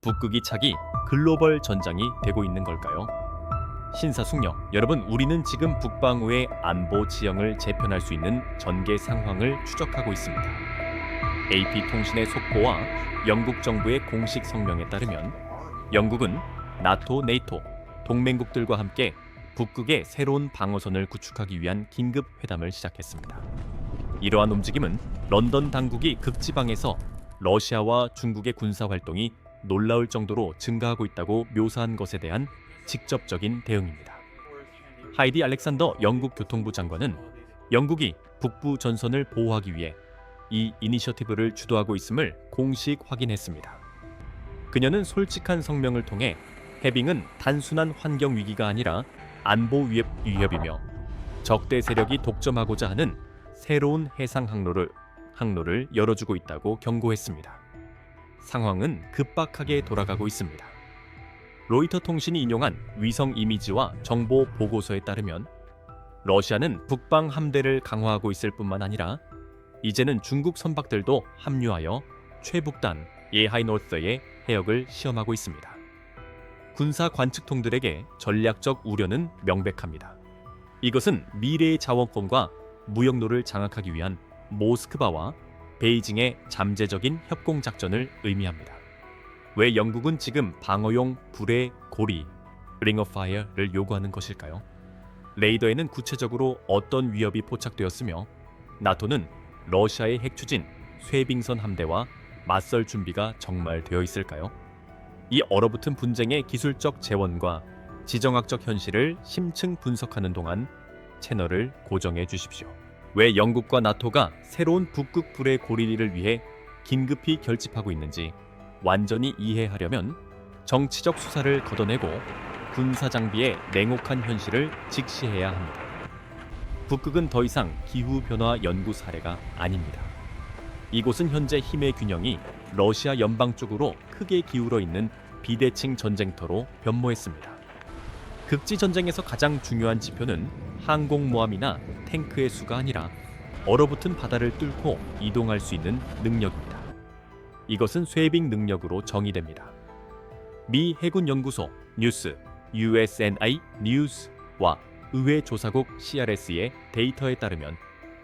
북극이 차기 글로벌 전장이 되고 있는 걸까요? 신사숙녀, 여러분, 우리는 지금 북방우의 안보 지형을 재편할 수 있는 전개 상황을 추적하고 있습니다. AP통신의 속보와 영국 정부의 공식 성명에 따르면 영국은 나토, 네이토, 동맹국들과 함께 북극의 새로운 방어선을 구축하기 위한 긴급 회담을 시작했습니다. 이러한 움직임은 런던 당국이 극지방에서 러시아와 중국의 군사활동이 놀라울 정도로 증가하고 있다고 묘사한 것에 대한 직접적인 대응입니다. 하이디 알렉산더 영국 교통부 장관은 영국이 북부 전선을 보호하기 위해 이 이니셔티브를 주도하고 있음을 공식 확인했습니다. 그녀는 솔직한 성명을 통해 해빙은 단순한 환경 위기가 아니라 안보 위협이며 적대 세력이 독점하고자 하는 새로운 해상 항로를 열어주고 있다고 경고했습니다. 상황은 급박하게 돌아가고 있습니다. 로이터 통신이 인용한 위성 이미지와 정보 보고서에 따르면 러시아는 북방 함대를 강화하고 있을 뿐만 아니라 이제는 중국 선박들도 합류하여 최북단 예하이노스의 해역을 시험하고 있습니다. 군사 관측통들에게 전략적 우려는 명백합니다. 이것은 미래의 자원권과 무역로를 장악하기 위한 모스크바와 베이징의 잠재적인 협공작전을 의미합니다. 왜 영국은 지금 방어용 불의 고리, 링 오브 파이어를 요구하는 것일까요? 레이더에는 구체적으로 어떤 위협이 포착되었으며 나토는 러시아의 핵추진 쇠빙선 함대와 맞설 준비가 정말 되어 있을까요? 이 얼어붙은 분쟁의 기술적 재원과 지정학적 현실을 심층 분석하는 동안 채널을 고정해 주십시오. 왜 영국과 나토가 새로운 북극 불의 고리를 위해 긴급히 결집하고 있는지 완전히 이해하려면 정치적 수사를 걷어내고 군사 장비의 냉혹한 현실을 직시해야 합니다. 북극은 더 이상 기후변화 연구 사례가 아닙니다. 이곳은 현재 힘의 균형이 러시아 연방 쪽으로 크게 기울어 있는 비대칭 전쟁터로 변모했습니다. 극지 전쟁에서 가장 중요한 지표는 항공모함이나 탱크의 수가 아니라 얼어붙은 바다를 뚫고 이동할 수 있는 능력입니다. 이것은 쇠빙 능력으로 정의됩니다. 미 해군 연구소 뉴스 USNI 뉴스와 의회 조사국 CRS의 데이터에 따르면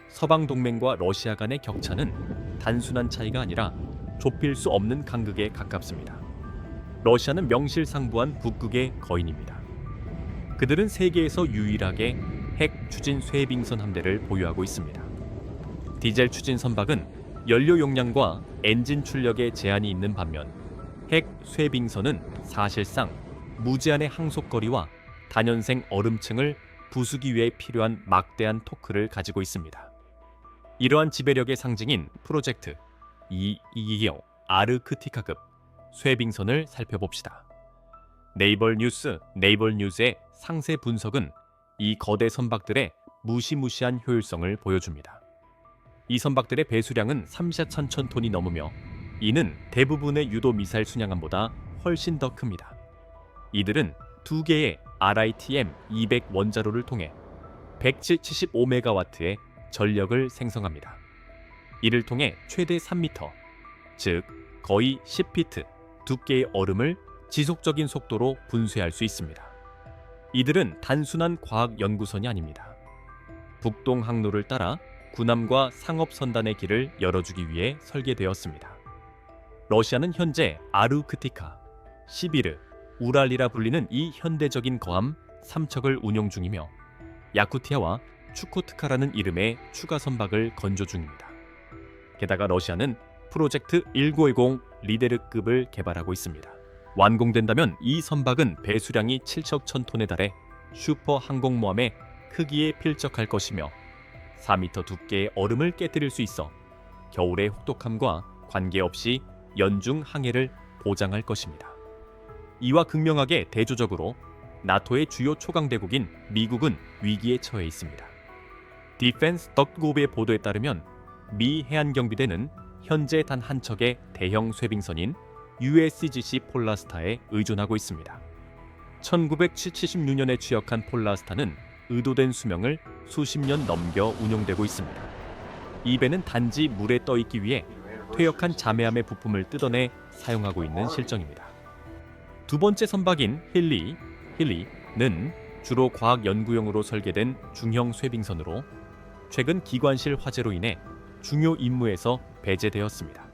서방 동맹과 러시아 간의 격차는 단순한 차이가 아니라 좁힐 수 없는 간극에 가깝습니다. 러시아는 명실상부한 북극의 거인입니다. 그들은 세계에서 유일하게 핵 추진 쇠빙선 함대를 보유하고 있습니다. 디젤 추진 선박은 연료 용량과 엔진 출력에 제한이 있는 반면 핵 쇠빙선은 사실상 무제한의 항속거리와 다년생 얼음층을 부수기 위해 필요한 막대한 토크를 가지고 있습니다. 이러한 지배력의 상징인 프로젝트 222형 아르크티카급 쇠빙선을 살펴봅시다. 네이벌 뉴스의 상세 분석은 이 거대 선박들의 무시무시한 효율성을 보여줍니다. 이 선박들의 배수량은 33,000 톤이 넘으며 이는 대부분의 유도 미사일 순양함보다 훨씬 더 큽니다. 이들은 2개의 RITM-200 원자로를 통해 175메가와트의 전력을 생성합니다. 이를 통해 최대 3m, 즉 거의 10피트 두께의 얼음을 지속적인 속도로 분쇄할 수 있습니다. 이들은 단순한 과학 연구선이 아닙니다. 북동 항로를 따라 군함과 상업 선단의 길을 열어주기 위해 설계되었습니다. 러시아는 현재 아르크티카, 시비르, 우랄이라 불리는 이 현대적인 거함 3척을 운용 중이며 야쿠티아와 추코트카라는 이름의 추가 선박을 건조 중입니다. 게다가 러시아는 프로젝트 1910 리데르급을 개발하고 있습니다. 완공된다면 이 선박은 배수량이 7천 톤에 달해 슈퍼 항공모함의 크기에 필적할 것이며 4m 두께의 얼음을 깨뜨릴 수 있어 겨울의 혹독함과 관계없이 연중 항해를 보장할 것입니다. 이와 극명하게 대조적으로 나토의 주요 초강대국인 미국은 위기에 처해 있습니다. 디펜스.gov의 보도에 따르면 미 해안경비대는 현재 단 한 척의 대형 쇠빙선인 USGC 폴라스타에 의존하고 있습니다. 1976년에 취역한 폴라스타는 의도된 수명을 수십 년 넘겨 운용되고 있습니다. 이 배는 단지 물에 떠 있기 위해 퇴역한 잠해함의 부품을 뜯어내 사용하고 있는 실정입니다. 두 번째 선박인 힐리는 주로 과학 연구용으로 설계된 중형 쇄빙선으로 최근 기관실 화재로 인해 중요 임무에서 배제되었습니다.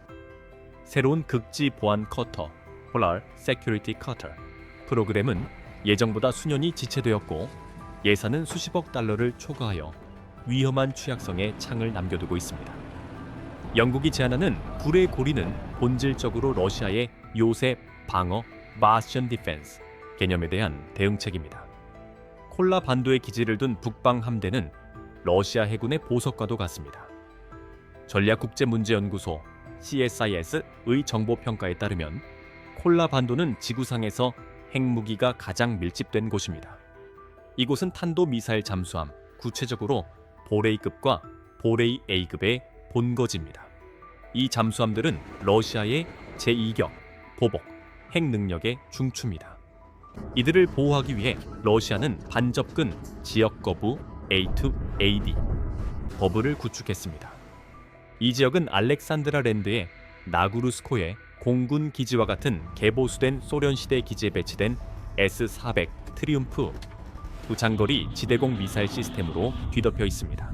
새로운 극지 보안 커터 Polar Security Cutter 프로그램은 예정보다 수년이 지체되었고 예산은 수십억 달러를 초과하여 위험한 취약성에 창을 남겨두고 있습니다. 영국이 제안하는 불의 고리는 본질적으로 러시아의 요새 방어 Martian Defense 개념에 대한 대응책입니다. 콜라 반도에 기지를 둔 북방 함대는 러시아 해군의 보석과도 같습니다. 전략국제문제연구소 CSIS의 정보평가에 따르면 콜라 반도는 지구상에서 핵무기가 가장 밀집된 곳입니다. 이곳은 탄도미사일 잠수함, 구체적으로 보레이급과 보레이 A급의 본거지입니다. 이 잠수함들은 러시아의 제2격, 보복, 핵 능력의 중추입니다. 이들을 보호하기 위해 러시아는 반접근 지역 거부 A2AD 버블을 구축했습니다. 이 지역은 알렉산드라 랜드의 나구르스코의 공군 기지와 같은 개보수된 소련 시대 기지에 배치된 S-400 트리움프 두 장거리 지대공 미사일 시스템으로 뒤덮여 있습니다.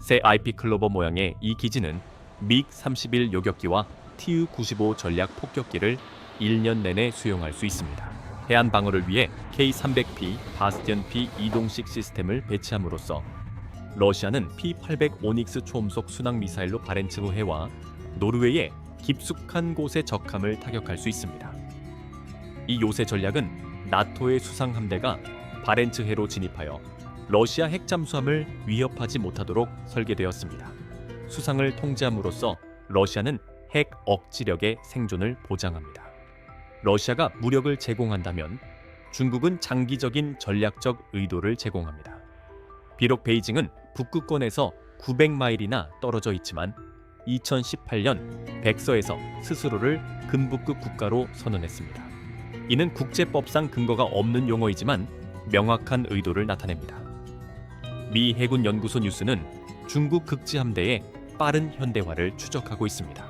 새 IP 클로버 모양의 이 기지는 믹-31 요격기와 Tu-95 전략 폭격기를 1년 내내 수용할 수 있습니다. 해안 방어를 위해 K-300P 바스티언 P 이동식 시스템을 배치함으로써 러시아는 P-800 오닉스 초음속 순항 미사일로 바렌츠호 해와 노르웨이의 깊숙한 곳의 적함을 타격할 수 있습니다. 이 요새 전략은 나토의 수상 함대가 바렌츠해로 진입하여 러시아 핵 잠수함을 위협하지 못하도록 설계되었습니다. 수상을 통제함으로써 러시아는 핵 억지력의 생존을 보장합니다. 러시아가 무력을 제공한다면 중국은 장기적인 전략적 의도를 제공합니다. 비록 베이징은 북극권에서 900마일이나 떨어져 있지만 2018년 백서에서 스스로를 금북극 국가로 선언했습니다. 이는 국제법상 근거가 없는 용어이지만 명확한 의도를 나타냅니다. 미 해군 연구소 뉴스는 중국 극지 함대의 빠른 현대화를 추적하고 있습니다.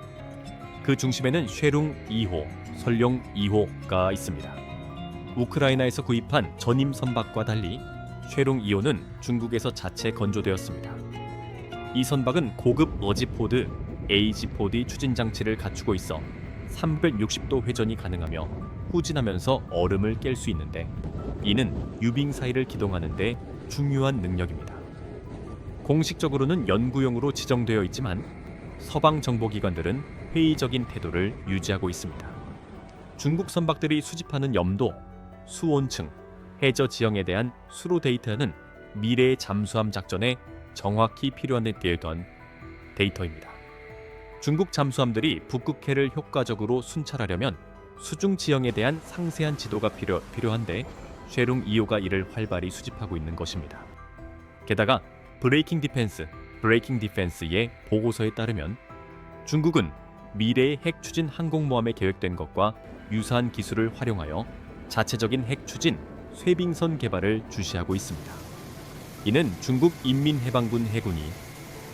그 중심에는 쉐룽 2호, 설룡 2호가 있습니다. 우크라이나에서 구입한 전임 선박과 달리 쉐룽 2호는 중국에서 자체 건조되었습니다. 이 선박은 고급 어지포드 AG4D 추진 장치를 갖추고 있어 360도 회전이 가능하며 후진하면서 얼음을 깰 수 있는데 이는 유빙 사이를 기동하는 데 중요한 능력입니다. 공식적으로는 연구용으로 지정되어 있지만 서방 정보기관들은 회의적인 태도를 유지하고 있습니다. 중국 선박들이 수집하는 염도, 수온층, 해저 지형에 대한 수로 데이터는 미래의 잠수함 작전에 정확히 필요한 데이터입니다. 중국 잠수함들이 북극해를 효과적으로 순찰하려면 수중 지형에 대한 상세한 지도가 필요한데 쉐룽 2호가 이를 활발히 수집하고 있는 것입니다. 게다가 브레이킹 디펜스의 보고서에 따르면 중국은 미래의 핵 추진 항공모함에 계획된 것과 유사한 기술을 활용하여 자체적인 핵 추진 쇄빙선 개발을 주시하고 있습니다. 이는 중국 인민해방군 해군이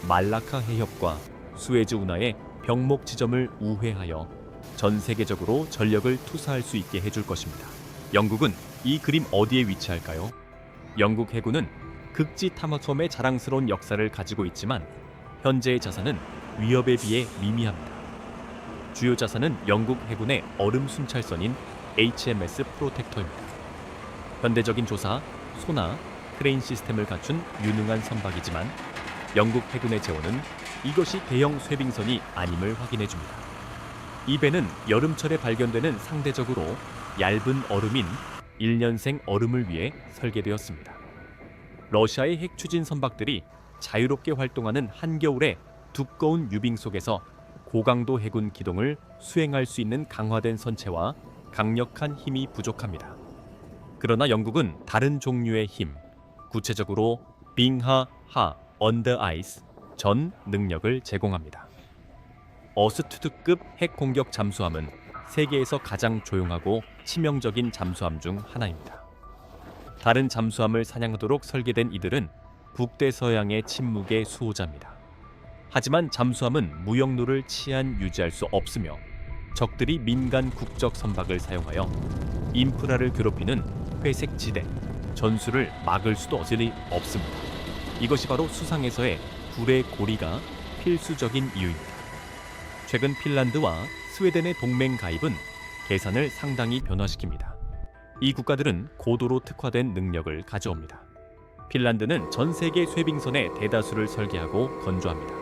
말라카 해협과 수에즈 운하의 병목 지점을 우회하여 전 세계적으로 전력을 투사할 수 있게 해줄 것입니다. 영국은 이 그림 어디에 위치할까요? 영국 해군은 극지 탐험의 자랑스러운 역사를 가지고 있지만 현재의 자산은 위협에 비해 미미합니다. 주요 자산은 영국 해군의 얼음 순찰선인 HMS 프로텍터입니다. 현대적인 조사, 소나, 크레인 시스템을 갖춘 유능한 선박이지만 영국 해군의 재원은 이것이 대형 쇄빙선이 아님을 확인해줍니다. 이 배는 여름철에 발견되는 상대적으로 얇은 얼음인 1년생 얼음을 위해 설계되었습니다. 러시아의 핵 추진 선박들이 자유롭게 활동하는 한겨울의 두꺼운 유빙 속에서 고강도 해군 기동을 수행할 수 있는 강화된 선체와 강력한 힘이 부족합니다. 그러나 영국은 다른 종류의 힘, 구체적으로 빙하하 언더 아이스 전 능력을 제공합니다. 어스투드급 핵 공격 잠수함은 세계에서 가장 조용하고 치명적인 잠수함 중 하나입니다. 다른 잠수함을 사냥하도록 설계된 이들은 북대서양의 침묵의 수호자입니다. 하지만 잠수함은 무역로를 치안 유지할 수 없으며 적들이 민간 국적 선박을 사용하여 인프라를 괴롭히는 회색 지대, 전술을 막을 수도 없습니다. 이것이 바로 수상에서의 불의 고리가 필수적인 이유입니다. 최근 핀란드와 스웨덴의 동맹 가입은 계산을 상당히 변화시킵니다. 이 국가들은 고도로 특화된 능력을 가져옵니다. 핀란드는 전 세계 쇄빙선의 대다수를 설계하고 건조합니다.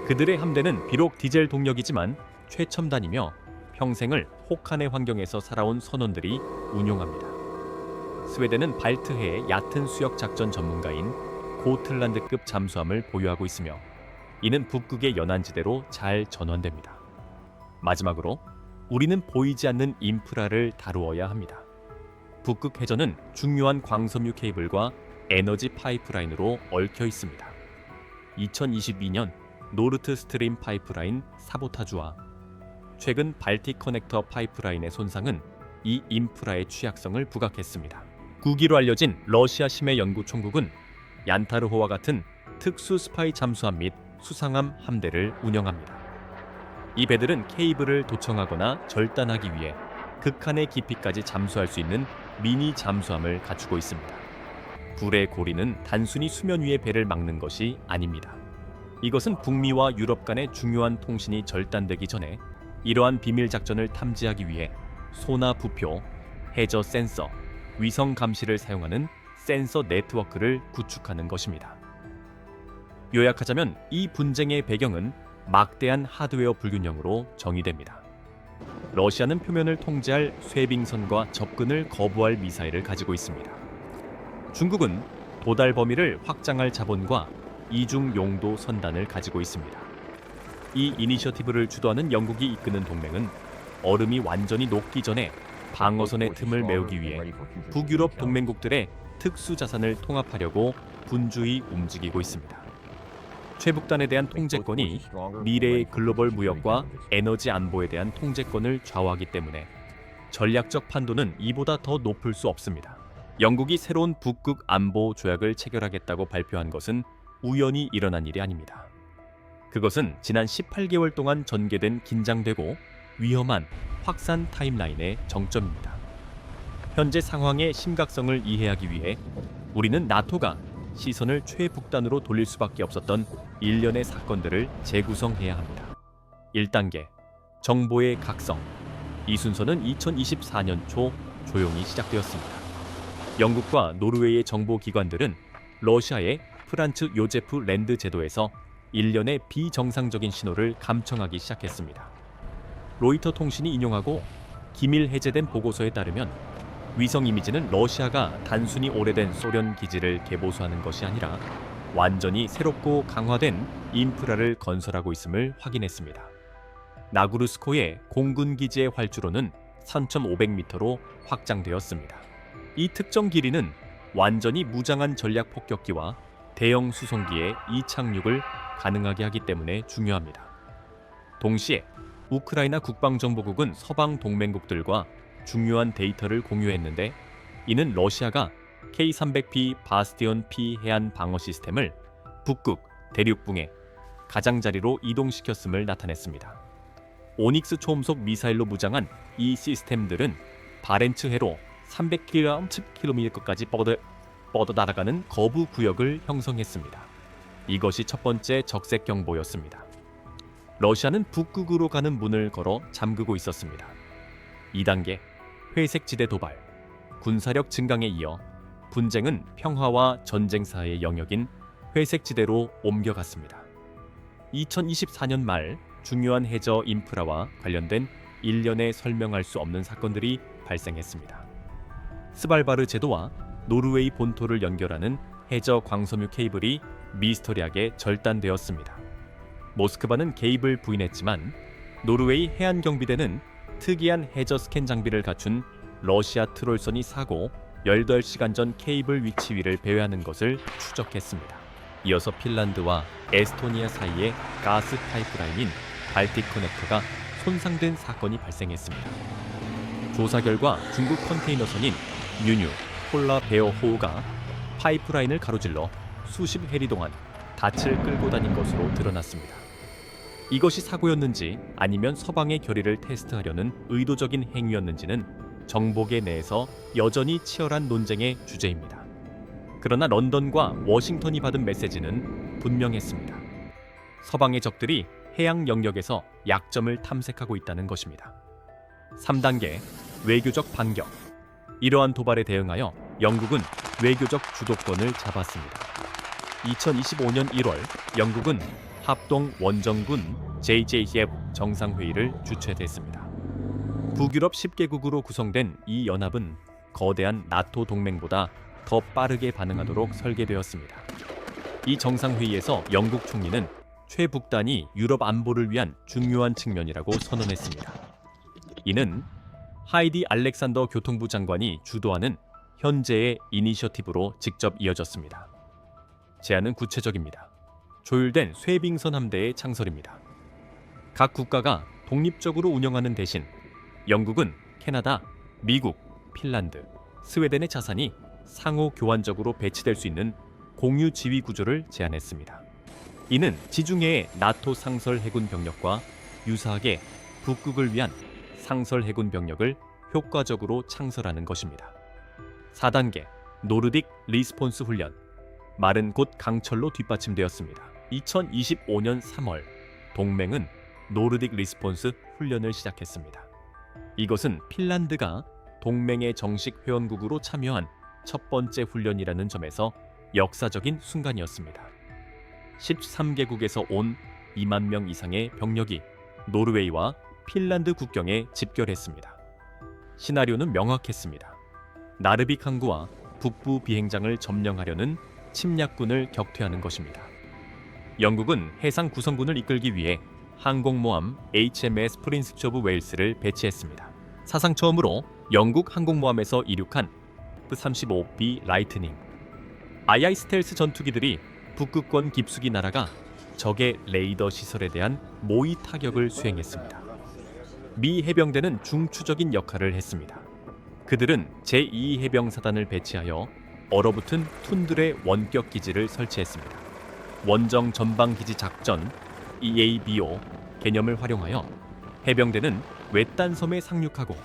그들의 함대는 비록 디젤 동력이지만 최첨단이며 평생을 혹한의 환경에서 살아온 선원들이 운용합니다. 스웨덴은 발트해의 얕은 수역 작전 전문가인 고틀란드급 잠수함을 보유하고 있으며 이는 북극의 연안지대로 잘 전환됩니다. 마지막으로 우리는 보이지 않는 인프라를 다루어야 합니다. 북극 해전은 중요한 광섬유 케이블과 에너지 파이프라인으로 얽혀 있습니다. 2022년 노르트 스트림 파이프라인 사보타주와 최근 발틱 커넥터 파이프라인의 손상은 이 인프라의 취약성을 부각했습니다. 국위로 알려진 러시아 심해 연구 총국은 얀타르호와 같은 특수 스파이 잠수함 및 수상함 함대를 운영합니다. 이 배들은 케이블을 도청하거나 절단하기 위해 극한의 깊이까지 잠수할 수 있는 미니 잠수함을 갖추고 있습니다. 불의 고리는 단순히 수면 위의 배를 막는 것이 아닙니다. 이것은 북미와 유럽 간의 중요한 통신이 절단되기 전에 이러한 비밀 작전을 탐지하기 위해 소나 부표, 해저 센서, 위성 감시를 사용하는 센서 네트워크를 구축하는 것입니다. 요약하자면 이 분쟁의 배경은 막대한 하드웨어 불균형으로 정의됩니다. 러시아는 표면을 통제할 쇄빙선과 접근을 거부할 미사일을 가지고 있습니다. 중국은 도달 범위를 확장할 자본과 이중 용도 선단을 가지고 있습니다. 이 이니셔티브를 주도하는 영국이 이끄는 동맹은 얼음이 완전히 녹기 전에 방어선의 틈을 메우기 위해 북유럽 동맹국들의 특수 자산을 통합하려고 분주히 움직이고 있습니다. 최북단에 대한 통제권이 미래의 글로벌 무역과 에너지 안보에 대한 통제권을 좌우하기 때문에 전략적 판도는 이보다 더 높을 수 없습니다. 영국이 새로운 북극 안보 조약을 체결하겠다고 발표한 것은 우연히 일어난 일이 아닙니다. 그것은 지난 18개월 동안 전개된 긴장되고 위험한 확산 타임라인의 정점입니다. 현재 상황의 심각성을 이해하기 위해 우리는 나토가 시선을 최북단으로 돌릴 수밖에 없었던 일련의 사건들을 재구성해야 합니다. 1단계, 정보의 각성. 이 순서는 2024년 초 조용히 시작되었습니다. 영국과 노르웨이의 정보기관들은 러시아의 프란츠 요제프 랜드 제도에서 일련의 비정상적인 신호를 감청하기 시작했습니다. 로이터 통신이 인용하고 기밀 해제된 보고서에 따르면 위성 이미지는 러시아가 단순히 오래된 소련 기지를 개보수하는 것이 아니라 완전히 새롭고 강화된 인프라를 건설하고 있음을 확인했습니다. 나구르스코의 공군 기지의 활주로는 3,500m로 확장되었습니다. 이 특정 길이는 완전히 무장한 전략 폭격기와 대형 수송기의 이착륙을 가능하게 하기 때문에 중요합니다. 동시에 우크라이나 국방정보국은 서방 동맹국들과 중요한 데이터를 공유했는데 이는 러시아가 K300B 바스티온 P 해안 방어 시스템을 북극, 대륙붕의 가장자리로 이동시켰음을 나타냈습니다. 오닉스 초음속 미사일로 무장한 이 시스템들은 바렌츠해로 300km까지 뻗어 날아가는 거부 구역을 형성했습니다. 이것이 첫 번째 적색 경보였습니다. 러시아는 북극으로 가는 문을 걸어 잠그고 있었습니다. 2단계, 회색 지대 도발. 군사력 증강에 이어 분쟁은 평화와 전쟁 사이의 영역인 회색 지대로 옮겨갔습니다. 2024년 말 중요한 해저 인프라와 관련된 일련의 설명할 수 없는 사건들이 발생했습니다. 스발바르 제도와 노르웨이 본토를 연결하는 해저 광섬유 케이블이 미스터리하게 절단되었습니다. 모스크바는 개입을 부인했지만 노르웨이 해안경비대는 특이한 해저 스캔 장비를 갖춘 러시아 트롤선이 사고 18시간 전 케이블 위치 위를 배회하는 것을 추적했습니다. 이어서 핀란드와 에스토니아 사이의 가스 파이프라인인 발틱 커넥터가 손상된 사건이 발생했습니다. 조사 결과 중국 컨테이너선인 뉴뉴 폴라 베어 호우가 파이프라인을 가로질러 수십 해리 동안 닻을 끌고 다닌 것으로 드러났습니다. 이것이 사고였는지 아니면 서방의 결의를 테스트하려는 의도적인 행위였는지는 정복에 내에서 여전히 치열한 논쟁의 주제입니다. 그러나 런던과 워싱턴이 받은 메시지는 분명했습니다. 서방의 적들이 해양 영역에서 약점을 탐색하고 있다는 것입니다. 3단계 외교적 반격. 이러한 도발에 대응하여 영국은 외교적 주도권을 잡았습니다. 2025년 1월 영국은 합동 원정군 JJF 정상회의를 주최했습니다. 북유럽 10개국으로 구성된 이 연합은 거대한 나토 동맹보다 더 빠르게 반응하도록 설계되었습니다. 이 정상회의에서 영국 총리는 최북단이 유럽 안보를 위한 중요한 측면이라고 선언했습니다. 이는 하이디 알렉산더 교통부 장관이 주도하는 현재의 이니셔티브로 직접 이어졌습니다. 제안은 구체적입니다. 조율된 쇠빙선 함대의 창설입니다. 각 국가가 독립적으로 운영하는 대신 영국은 캐나다, 미국, 핀란드, 스웨덴의 자산이 상호 교환적으로 배치될 수 있는 공유 지휘 구조를 제안했습니다. 이는 지중해의 나토 상설 해군 병력과 유사하게 북극을 위한 상설 해군 병력을 효과적으로 창설하는 것입니다. 4단계 노르딕 리스폰스 훈련. 말은 곧 강철로 뒷받침되었습니다. 2025년 3월 동맹은 노르딕 리스폰스 훈련을 시작했습니다. 이것은 핀란드가 동맹의 정식 회원국으로 참여한 첫 번째 훈련이라는 점에서 역사적인 순간이었습니다. 13개국에서 온 2만 명 이상의 병력이 노르웨이와 핀란드 국경에 집결했습니다. 시나리오는 명확했습니다. 나르빅 항구와 북부 비행장을 점령하려는 침략군을 격퇴하는 것입니다. 영국은 해상 구성군을 이끌기 위해 항공모함 HMS 프린스 오브 웨일스를 배치했습니다. 사상 처음으로 영국 항공모함에서 이륙한 F-35B 라이트닝. II 스텔스 전투기들이 북극권 깊숙이 날아가 적의 레이더 시설에 대한 모의 타격을 수행했습니다. 미 해병대는 중추적인 역할을 했습니다. 그들은 제2해병사단을 배치하여 얼어붙은 툰드레 원격 기지를 설치했습니다. 원정 전방기지 작전 EABO 개념을 활용하여 해병대는 외딴 섬에 상륙하고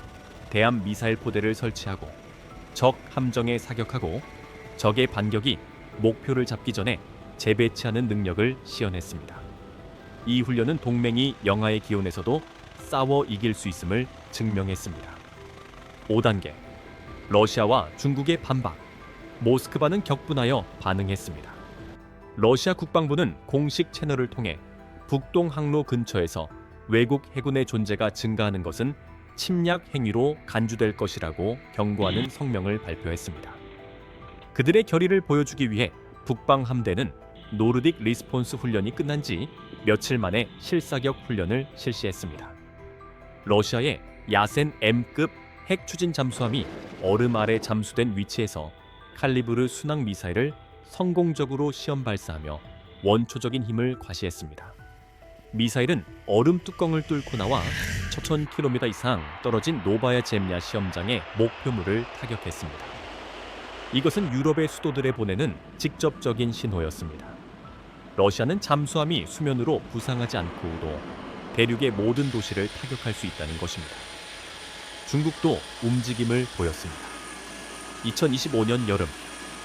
대함 미사일 포대를 설치하고 적 함정에 사격하고 적의 반격이 목표를 잡기 전에 재배치하는 능력을 시연했습니다. 이 훈련은 동맹이 영하의 기온에서도 싸워 이길 수 있음을 증명했습니다. 5단계 러시아와 중국의 반박. 모스크바는 격분하여 반응했습니다. 러시아 국방부는 공식 채널을 통해 북동 항로 근처에서 외국 해군의 존재가 증가하는 것은 침략 행위로 간주될 것이라고 경고하는 성명을 발표했습니다. 그들의 결의를 보여주기 위해 북방 함대는 노르딕 리스폰스 훈련이 끝난 지 며칠 만에 실사격 훈련을 실시했습니다. 러시아의 야센 M급 핵 추진 잠수함이 얼음 아래 잠수된 위치에서 칼리브르 순항 미사일을 성공적으로 시험 발사하며 원초적인 힘을 과시했습니다. 미사일은 얼음 뚜껑을 뚫고 나와 1000km 이상 떨어진 노바야 젬냐 시험장의 목표물을 타격했습니다. 이것은 유럽의 수도들에 보내는 직접적인 신호였습니다. 러시아는 잠수함이 수면으로 부상하지 않고도 대륙의 모든 도시를 타격할 수 있다는 것입니다. 중국도 움직임을 보였습니다. 2025년 여름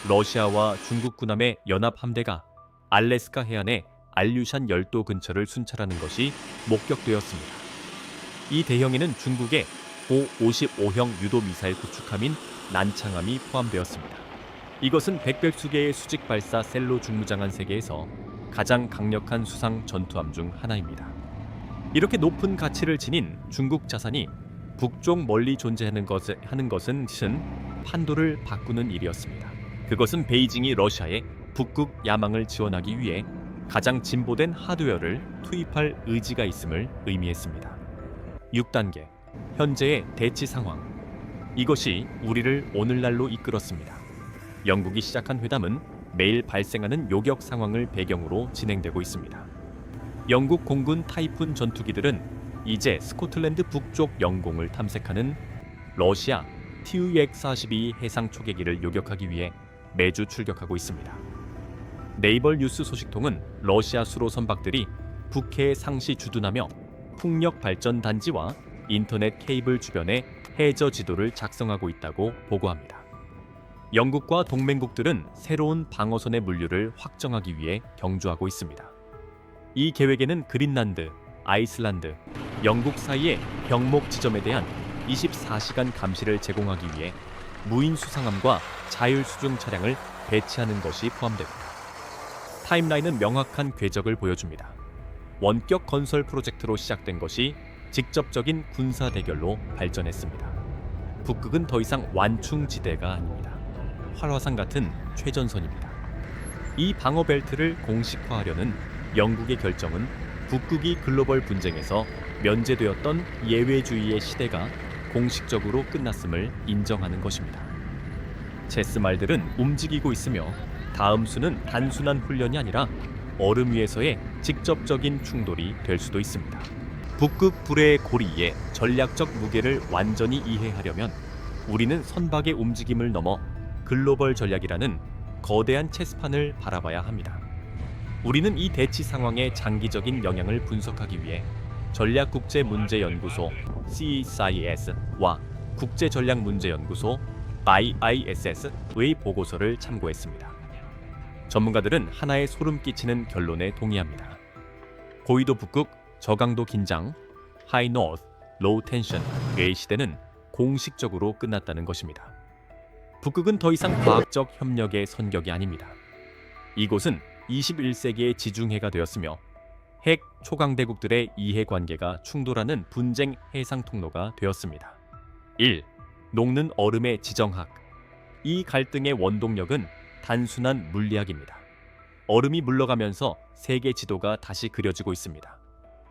러시아와 중국 군함의 연합 함대가 알래스카 해안의 알류샨 열도 근처를 순찰하는 것이 목격되었습니다. 이 대형에는 중국의 고-55형 유도 미사일 구축함인 난창함이 포함되었습니다. 이것은 백별수계의 수직 발사 셀로 중무장한 세계에서 가장 강력한 수상 전투함 중 하나입니다. 이렇게 높은 가치를 지닌 중국 자산이 북쪽 멀리 존재하는 것은 판도를 바꾸는 일이었습니다. 그것은 베이징이 러시아에 북극 야망을 지원하기 위해 가장 진보된 하드웨어를 투입할 의지가 있음을 의미했습니다. 6단계 현재의 대치 상황. 이것이 우리를 오늘날로 이끌었습니다. 영국이 시작한 회담은 매일 발생하는 요격 상황을 배경으로 진행되고 있습니다. 영국 공군 타이푼 전투기들은 이제 스코틀랜드 북쪽 영공을 탐색하는 러시아 TUX-42 해상 초계기를 요격하기 위해 매주 출격하고 있습니다. 네이벌 뉴스 소식통은 러시아 수로 선박들이 북해에 상시 주둔하며 풍력 발전 단지와 인터넷 케이블 주변에 해저 지도를 작성하고 있다고 보고합니다. 영국과 동맹국들은 새로운 방어선의 물류를 확정하기 위해 경주하고 있습니다. 이 계획에는 그린란드, 아이슬란드, 영국 사이의 병목 지점에 대한 24시간 감시를 제공하기 위해 무인 수상함과 자율 수중 차량을 배치하는 것이 포함됩니다. 타임라인은 명확한 궤적을 보여줍니다. 원격 건설 프로젝트로 시작된 것이 직접적인 군사 대결로 발전했습니다. 북극은 더 이상 완충지대가 아닙니다. 활화산 같은 최전선입니다. 이 방어 벨트를 공식화하려는 영국의 결정은 북극이 글로벌 분쟁에서 면제되었던 예외주의의 시대가 공식적으로 끝났음을 인정하는 것입니다. 체스 말들은 움직이고 있으며 다음 수는 단순한 훈련이 아니라 얼음 위에서의 직접적인 충돌이 될 수도 있습니다. 북극 불의 고리의 전략적 무게를 완전히 이해하려면 우리는 선박의 움직임을 넘어 글로벌 전략이라는 거대한 체스판을 바라봐야 합니다. 우리는 이 대치 상황의 장기적인 영향을 분석하기 위해 전략국제문제연구소 CSIS와 국제전략문제연구소 IISS의 보고서를 참고했습니다. 전문가들은 하나의 소름 끼치는 결론에 동의합니다. 고위도 북극, 저강도 긴장, 하이 노스, 로우 텐션의 시대는 공식적으로 끝났다는 것입니다. 북극은 더 이상 과학적 협력의 선격이 아닙니다. 이곳은 21세기의 지중해가 되었으며 핵 초강대국들의 이해관계가 충돌하는 분쟁 해상 통로가 되었습니다. 1. 녹는 얼음의 지정학. 이 갈등의 원동력은 단순한 물리학입니다. 얼음이 물러가면서 세계 지도가 다시 그려지고 있습니다.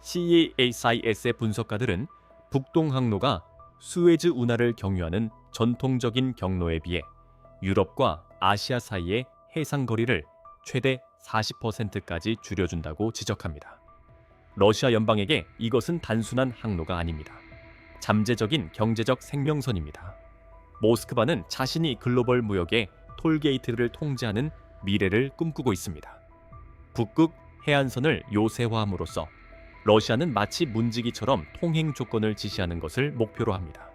CASIS의 분석가들은 북동 항로가 수에즈 운하를 경유하는 전통적인 경로에 비해 유럽과 아시아 사이의 해상 거리를 최대 40%까지 줄여준다고 지적합니다. 러시아 연방에게 이것은 단순한 항로가 아닙니다. 잠재적인 경제적 생명선입니다. 모스크바는 자신이 글로벌 무역의 톨게이트를 통제하는 미래를 꿈꾸고 있습니다. 북극 해안선을 요새화함으로써 러시아는 마치 문지기처럼 통행 조건을 지시하는 것을 목표로 합니다.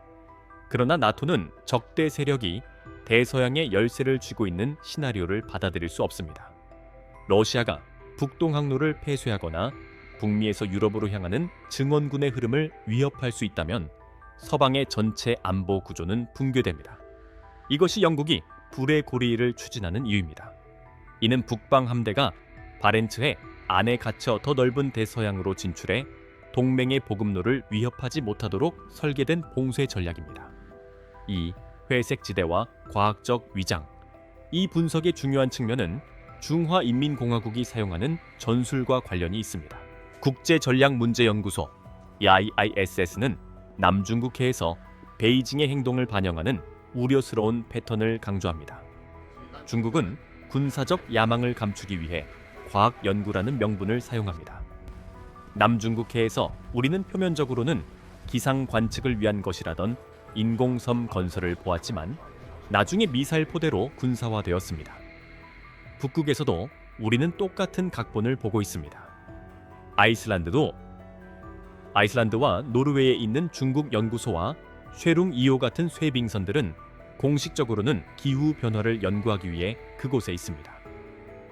그러나 나토는 적대 세력이 대서양에 열세를 쥐고 있는 시나리오를 받아들일 수 없습니다. 러시아가 북동 항로를 폐쇄하거나 북미에서 유럽으로 향하는 증원군의 흐름을 위협할 수 있다면 서방의 전체 안보 구조는 붕괴됩니다. 이것이 영국이 불의 고리를 추진하는 이유입니다. 이는 북방 함대가 바렌츠해 안에 갇혀 더 넓은 대서양으로 진출해 동맹의 보급로를 위협하지 못하도록 설계된 봉쇄 전략입니다. 이 회색 지대와 과학적 위장. 이 분석의 중요한 측면은 중화인민공화국이 사용하는 전술과 관련이 있습니다. 국제전략문제연구소 IISS는 남중국해에서 베이징의 행동을 반영하는 우려스러운 패턴을 강조합니다. 중국은 군사적 야망을 감추기 위해 과학 연구라는 명분을 사용합니다. 남중국해에서 우리는 표면적으로는 기상 관측을 위한 것이라던 인공섬 건설을 보았지만 나중에 미사일 포대로 군사화되었습니다. 북극에서도 우리는 똑같은 각본을 보고 있습니다. 아이슬란드와 노르웨이에 있는 중국 연구소와 쉐룽 2호 같은 쇠빙선들은 공식적으로는 기후 변화를 연구하기 위해 그곳에 있습니다.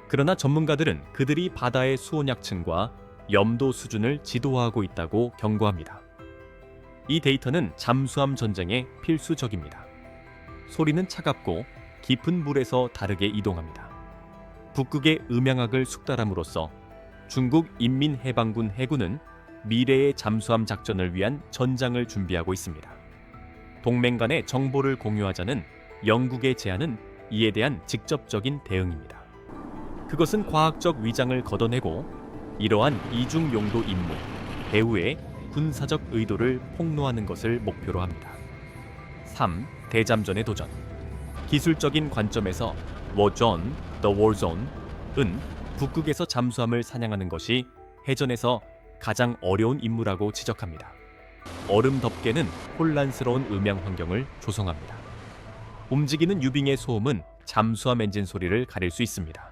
그러나 전문가들은 그들이 바다의 수온약층과 염도 수준을 지도화하고 있다고 경고합니다. 이 데이터는 잠수함 전쟁에 필수적입니다. 소리는 차갑고 깊은 물에서 다르게 이동합니다. 북극의 음양학을 숙달함으로써 중국 인민해방군 해군은 미래의 잠수함 작전을 위한 전장을 준비하고 있습니다. 동맹 간의 정보를 공유하자는 영국의 제안은 이에 대한 직접적인 대응입니다. 그것은 과학적 위장을 걷어내고 이러한 이중 용도 임무, 배후의 군사적 의도를 폭로하는 것을 목표로 합니다. 3. 대잠전의 도전. 기술적인 관점에서 워존, The Warzone은 북극에서 잠수함을 사냥하는 것이 해전에서 가장 어려운 임무라고 지적합니다. 얼음 덮개는 혼란스러운 음향 환경을 조성합니다. 움직이는 유빙의 소음은 잠수함 엔진 소리를 가릴 수 있습니다.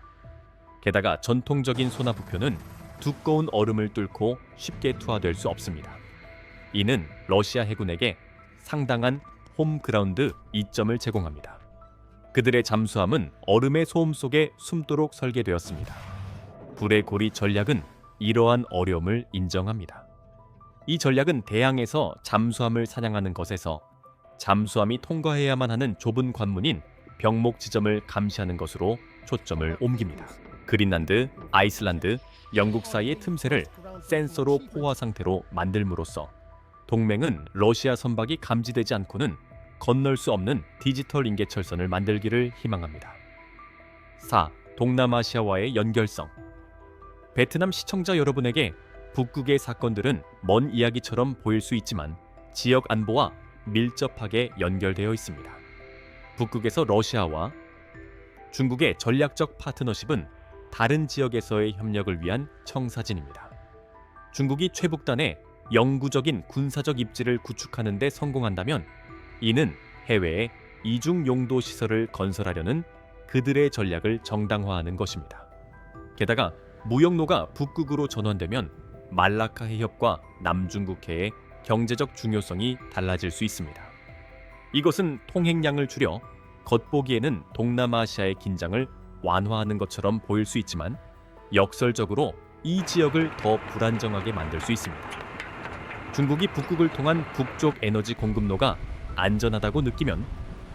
게다가 전통적인 소나부표는 두꺼운 얼음을 뚫고 쉽게 투하될 수 없습니다. 이는 러시아 해군에게 상당한 홈그라운드 이점을 제공합니다. 그들의 잠수함은 얼음의 소음 속에 숨도록 설계되었습니다. 불의 고리 전략은 이러한 어려움을 인정합니다. 이 전략은 대양에서 잠수함을 사냥하는 것에서 잠수함이 통과해야만 하는 좁은 관문인 병목 지점을 감시하는 것으로 초점을 옮깁니다. 그린란드, 아이슬란드, 영국 사이의 틈새를 센서로 포화 상태로 만들므로써 동맹은 러시아 선박이 감지되지 않고는 건널 수 없는 디지털 인계철선을 만들기를 희망합니다. 4. 동남아시아와의 연결성. 베트남 시청자 여러분에게 북극의 사건들은 먼 이야기처럼 보일 수 있지만 지역 안보와 밀접하게 연결되어 있습니다. 북극에서 러시아와 중국의 전략적 파트너십은 다른 지역에서의 협력을 위한 청사진입니다. 중국이 최북단에 영구적인 군사적 입지를 구축하는 데 성공한다면 이는 해외에 이중 용도 시설을 건설하려는 그들의 전략을 정당화하는 것입니다. 게다가 무역로가 북극으로 전환되면 말라카 해협과 남중국해의 경제적 중요성이 달라질 수 있습니다. 이것은 통행량을 줄여 겉보기에는 동남아시아의 긴장을 완화하는 것처럼 보일 수 있지만 역설적으로 이 지역을 더 불안정하게 만들 수 있습니다. 중국이 북극을 통한 북쪽 에너지 공급로가 안전하다고 느끼면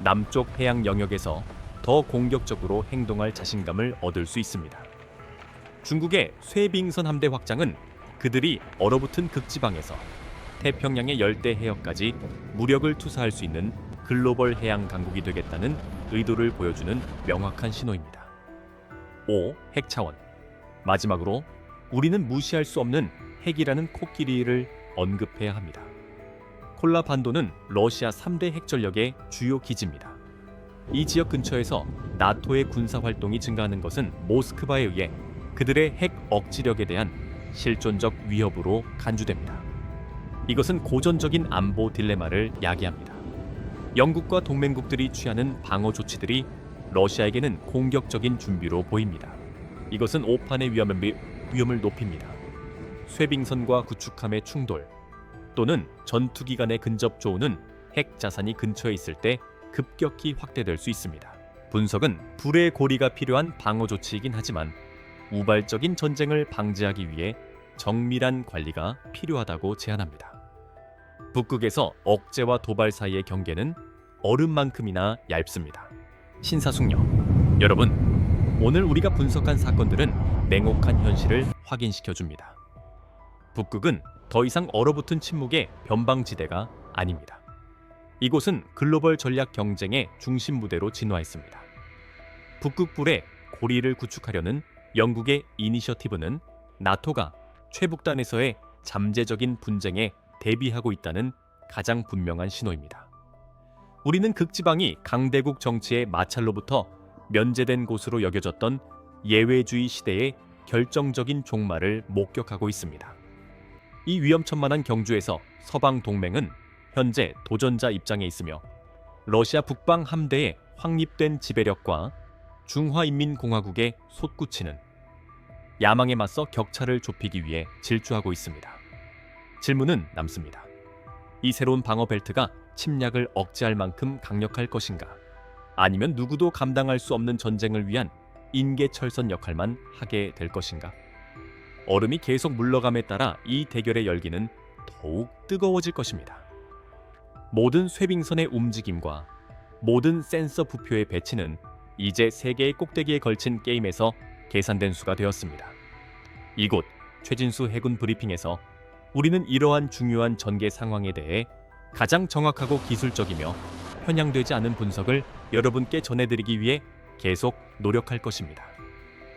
남쪽 해양 영역에서 더 공격적으로 행동할 자신감을 얻을 수 있습니다. 중국의 쇠빙선 함대 확장은 그들이 얼어붙은 극지방에서 태평양의 열대 해역까지 무력을 투사할 수 있는 글로벌 해양 강국이 되겠다는 의도를 보여주는 명확한 신호입니다. 5. 핵 차원. 마지막으로 우리는 무시할 수 없는 핵이라는 코끼리를 언급해야 합니다. 콜라 반도는 러시아 3대 핵 전력의 주요 기지입니다. 이 지역 근처에서 나토의 군사 활동이 증가하는 것은 모스크바에 의해 그들의 핵 억지력에 대한 실존적 위협으로 간주됩니다. 이것은 고전적인 안보 딜레마를 야기합니다. 영국과 동맹국들이 취하는 방어 조치들이 러시아에게는 공격적인 준비로 보입니다. 이것은 오판의 위험을 높입니다. 쇠빙선과 구축함의 충돌 또는 전투기 간의 근접 조우는 핵 자산이 근처에 있을 때 급격히 확대될 수 있습니다. 분석은 불의 고리가 필요한 방어 조치이긴 하지만 우발적인 전쟁을 방지하기 위해 정밀한 관리가 필요하다고 제안합니다. 북극에서 억제와 도발 사이의 경계는 얼음만큼이나 얇습니다. 신사숙녀, 여러분, 오늘 우리가 분석한 사건들은 냉혹한 현실을 확인시켜줍니다. 북극은 더 이상 얼어붙은 침묵의 변방지대가 아닙니다. 이곳은 글로벌 전략 경쟁의 중심 무대로 진화했습니다. 북극불에 고리를 구축하려는 영국의 이니셔티브는 나토가 최북단에서의 잠재적인 분쟁에 대비하고 있다는 가장 분명한 신호입니다. 우리는 극지방이 강대국 정치의 마찰로부터 면제된 곳으로 여겨졌던 예외주의 시대의 결정적인 종말을 목격하고 있습니다. 이 위험천만한 경주에서 서방 동맹은 현재 도전자 입장에 있으며 러시아 북방 함대의 확립된 지배력과 중화인민공화국의 솟구치는 야망에 맞서 격차를 좁히기 위해 질주하고 있습니다. 질문은 남습니다. 이 새로운 방어 벨트가 침략을 억제할 만큼 강력할 것인가? 아니면 누구도 감당할 수 없는 전쟁을 위한 인계철선 역할만 하게 될 것인가? 얼음이 계속 물러감에 따라 이 대결의 열기는 더욱 뜨거워질 것입니다. 모든 쇠빙선의 움직임과 모든 센서 부표의 배치는 이제 세계의 꼭대기에 걸친 게임에서 계산된 수가 되었습니다. 이곳 최진수 해군 브리핑에서 우리는 이러한 중요한 전개 상황에 대해 가장 정확하고 기술적이며 편향되지 않은 분석을 여러분께 전해드리기 위해 계속 노력할 것입니다.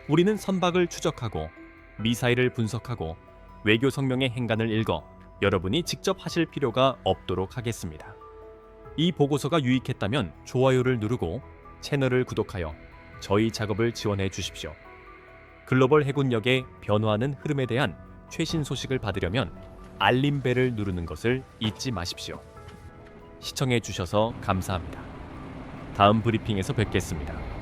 우리는 선박을 추적하고 미사일을 분석하고 외교 성명의 행간을 읽어 여러분이 직접 하실 필요가 없도록 하겠습니다. 이 보고서가 유익했다면 좋아요를 누르고 채널을 구독하여 저희 작업을 지원해 주십시오. 글로벌 해군력의 변화하는 흐름에 대한 최신 소식을 받으려면 알림벨을 누르는 것을 잊지 마십시오. 시청해 주셔서 감사합니다. 다음 브리핑에서 뵙겠습니다.